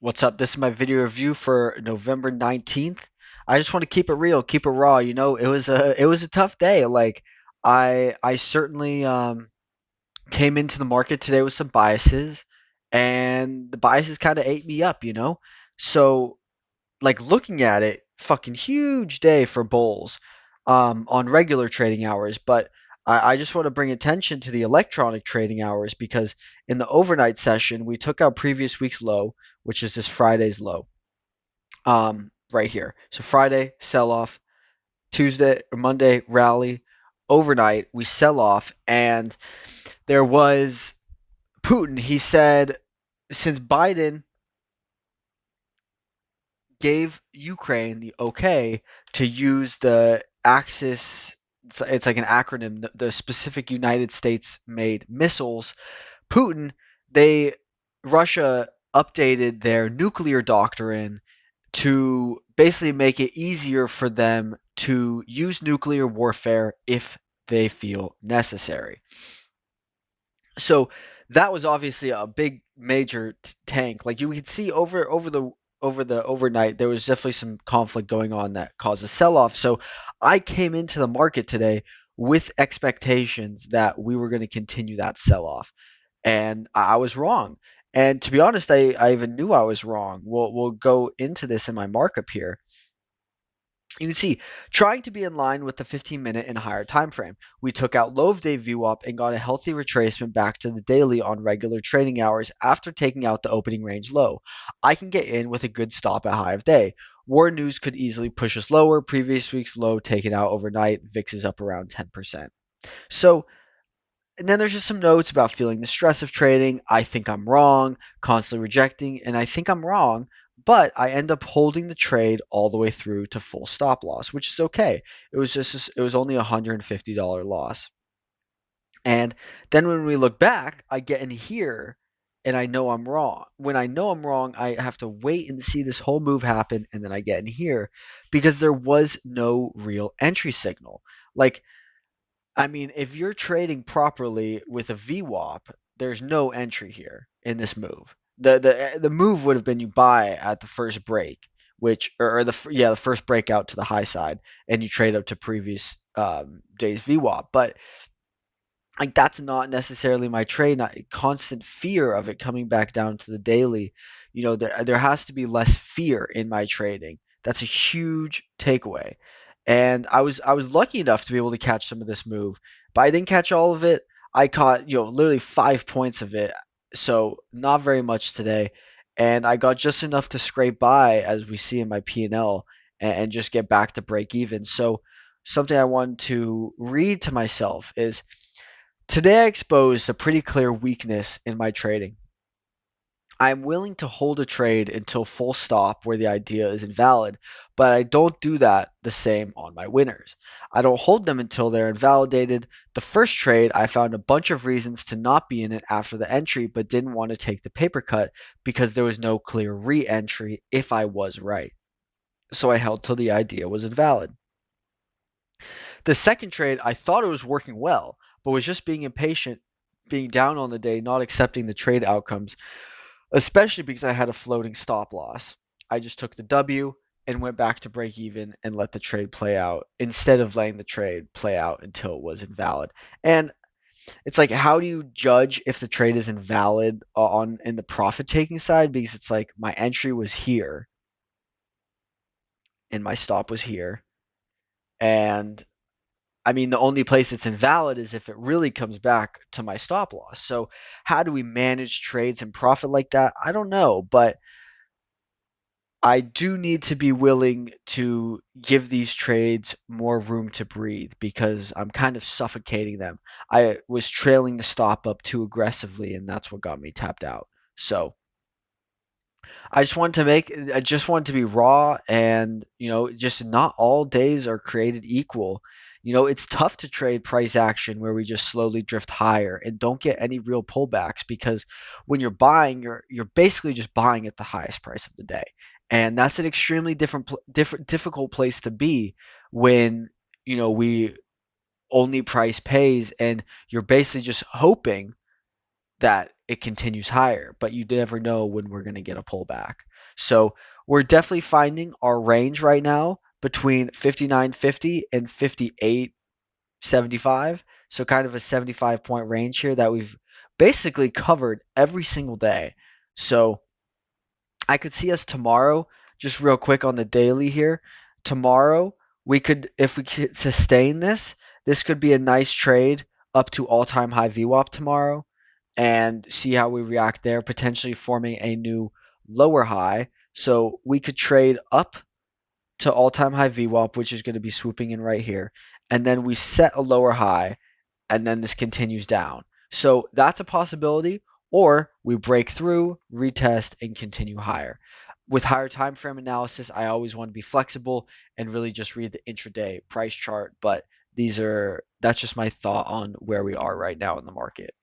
What's up? This is my video review for November 19th. I just want to keep it real, keep it raw. It was a tough day. I certainly came into the market today with some biases, and the biases kind of ate me up. So looking at it, fucking huge day for bulls on regular trading hours. But I just want to bring attention to the electronic trading hours because in the overnight session, we took out previous week's low, which is this Friday's low, right here. So Friday, sell off, Tuesday or Monday, rally, overnight, we sell off, and there was Putin. He said, since Biden gave Ukraine the okay to use the Axis. It's like an acronym, the specific United States made missiles. Putin, they Russia updated their nuclear doctrine to basically make it easier for them to use nuclear warfare if they feel necessary. So that was obviously a big major tank. Like you could see over the overnight, there was definitely some conflict going on that caused a sell off. So I came into the market today with expectations that we were going to continue that sell off, and I was wrong. And to be honest, I even knew I was wrong. We'll go into this in my markup here. You can see, trying to be in line with the 15-minute and higher time frame, we took out low of day VWAP and got a healthy retracement back to the daily on regular trading hours after taking out the opening range low. I can get in with a good stop at high of day. War news could easily push us lower. Previous week's low taken out overnight. VIX is up around 10%. So, and then there's just some notes about feeling the stress of trading. I think I'm wrong, constantly rejecting, and I think I'm wrong, but I end up holding the trade all the way through to full stop loss, which is okay. It was only a $150 loss. And then when we look back, I get in here and I know I'm wrong. When I know I'm wrong, I have to wait and see this whole move happen, and then I get in here because there was no real entry signal. Like, I mean, if you're trading properly with a VWAP, there's no entry here in this move. The move would have been you buy at the first break, which or the first breakout to the high side, and you trade up to previous day's VWAP. But like that's not necessarily my trade. Not constant fear of it coming back down to the daily. There has to be less fear in my trading. That's a huge takeaway. And I was lucky enough to be able to catch some of this move, but I didn't catch all of it. I caught literally 5 points of it, so not very much today. And I got just enough to scrape by, as we see in my P&L, and just get back to break even. So something I want to read to myself is, today I exposed a pretty clear weakness in my trading. I am willing to hold a trade until full stop where the idea is invalid, but I don't do that the same on my winners. I don't hold them until they're invalidated. The first trade, I found a bunch of reasons to not be in it after the entry, but didn't want to take the paper cut because there was no clear re entry if I was right. So I held till the idea was invalid. The second trade, I thought it was working well, but was just being impatient, being down on the day, not accepting the trade outcomes, especially because I had a floating stop loss. I just took the W and went back to break even and let the trade play out instead of letting the trade play out until it was invalid. And it's like, how do you judge if the trade is invalid on in the profit taking side? Because it's like my entry was here and my stop was here, and I mean, the only place it's invalid is if it really comes back to my stop loss. So, how do we manage trades and profit like that? I don't know, but I do need to be willing to give these trades more room to breathe because I'm kind of suffocating them. I was trailing the stop up too aggressively, and that's what got me tapped out. So, I just want to be raw, and just not all days are created equal. It's tough to trade price action where we just slowly drift higher and don't get any real pullbacks because when you're buying, you're basically just buying at the highest price of the day. And that's an extremely difficult place to be when, we only price pays and you're basically just hoping that it continues higher, but you never know when we're going to get a pullback. So we're definitely finding our range right now between 59.50 and 58.75. So kind of a 75-point range here that we've basically covered every single day. So I could see us tomorrow, just real quick on the daily here. Tomorrow, we could, if we could sustain this, this could be a nice trade up to all-time high VWAP tomorrow and see how we react there, potentially forming a new lower high. So we could trade up to all-time high VWAP, which is going to be swooping in right here, and then we set a lower high and then this continues down. So that's a possibility, or we break through, retest, and continue higher. With higher time frame analysis, I always want to be flexible and really just read the intraday price chart, but that's just my thought on where we are right now in the market.